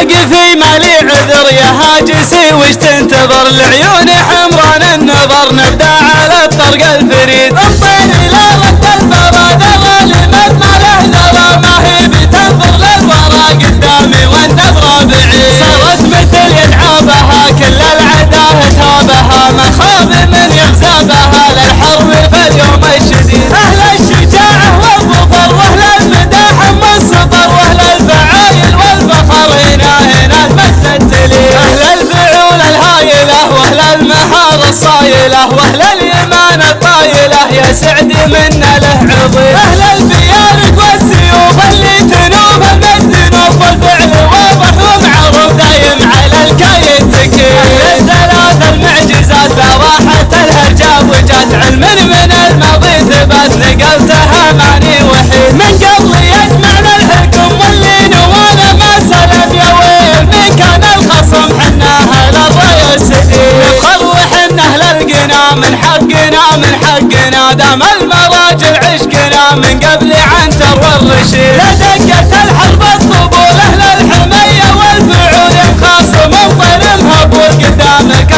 واقفي مالي عذر يا هاجسي وش تنتظر؟ لعيون حمران النظر نبدا على الطرق الفريد. الطير الى رد البرادر لمد ما له ذرى ما هي بتنظر للورى قدامي والنظره بعيد. صارت مثل يدعابها كل العدا هتابها ما خاب من يغزابها للحرب في اليوم الشديد. اهل الشجاعه والظفر واهل المداح والسطر واهل الفعايل والفخر هنا المجد التلي. اهل الفعول الهايله واهل المهاره الصايله واهل الايمان الطايله يا سعدي منا له عظيم. اهل البيارق والسيوف اللي تنوب بالذنوب والفعل واضح ومعروف دايم على الكاين تكيل. اهل الثلاث المعجزات راحت الهرجات وجات علم من الماضي ثبات نقلتها ماني وحيد. من قبل يجمعنا الحكم واللي نوانا ما سلم يا ويل من كان الخصم حناها للرأي السديد. نفخر وحنا اهل القنا من حقنا دام المراجل عشقنا من قبل عنتر والرشيد. لدقت الحرب الطبول اهل الحمية والفعول خاصم انطر مهبول قدامك